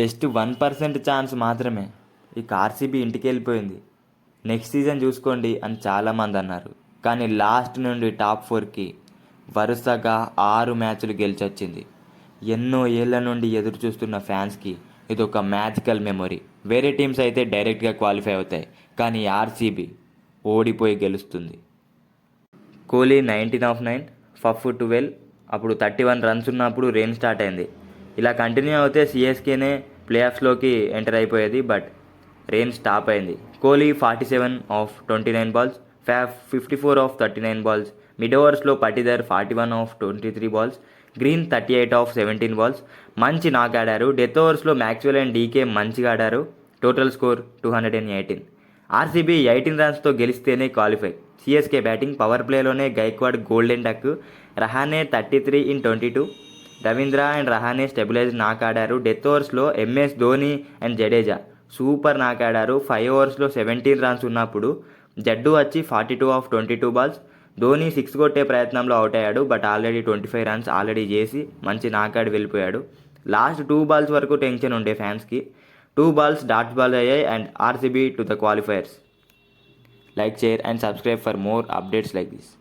Just 1% chance మాత్రమే. ఇక RCB ఇంటికి వెళ్ళిపోయింది. నెక్స్ట్ సీజన్ చూసుకోండి అని చాలామంది అన్నారు. కానీ లాస్ట్ నుండి టాప్ 4కి వరుసగా 6 మ్యాచ్లు గెలిచొచ్చింది. ఎన్నో ఏళ్ల నుండి ఎదురు చూస్తున్న ఫ్యాన్స్కి ఇది ఒక మ్యాజికల్ మెమొరీ. వేరే టీమ్స్ అయితే డైరెక్ట్గా క్వాలిఫై అవుతాయి, కానీ ఆర్సీబీ ఓడిపోయి గెలుస్తుంది. కోహ్లీ 19/9, ఫఫ్ 12. అప్పుడు 31 రన్స్ ఉన్నప్పుడు రెయిన్ స్టార్ట్ అయింది. ఇలా కంటిన్యూ అవుతే సిఎస్కేనే ప్లే ఆఫ్స్లోకి ఎంటర్ అయిపోయేది. బట్ రెయిన్ స్టాప్ అయింది. Kohli 47/29 balls, Faf 54/39 balls, mid ఓవర్స్లో పటిదర్ 41/23 బాల్స్, గ్రీన్ 38/17 బాల్స్ మంచి నాక్ ఆడారు. డెత్ ఓవర్స్లో మ్యాక్స్వెల్ అండ్ డీకే మంచిగా ఆడారు. Total score 218. ఆర్సీబీ 18 రన్స్తో గెలిస్తేనే క్వాలిఫై. సిఎస్కే బ్యాటింగ్ పవర్ ప్లేలోనే Gaikwad golden duck, Rahane 33/22, Ravindra and Rahane stabilise knock ఆడారు. డెత్ ఓవర్స్లో MS Dhoni and Jadeja super knock ఆడారు. 5 ఓవర్స్లో 17 రన్స్ ఉన్నప్పుడు జడ్డు వచ్చి 42/22 బాల్స్. ధోని 6 కొట్టే ప్రయత్నంలో అవుట్ అయ్యాడు. బట్ ఆల్రెడీ 25 రన్స్ ఆల్రెడీ చేసి మంచి నాక్ ఆడి వెళ్ళిపోయాడు. లాస్ట్ 2 బాల్స్ వరకు టెన్షన్ ఉండే ఫ్యాన్స్కి. 2 బాల్స్ డాట్ బాల్ అయ్యాయి and RCB to the qualifiers. Like, share and subscribe for more updates like this.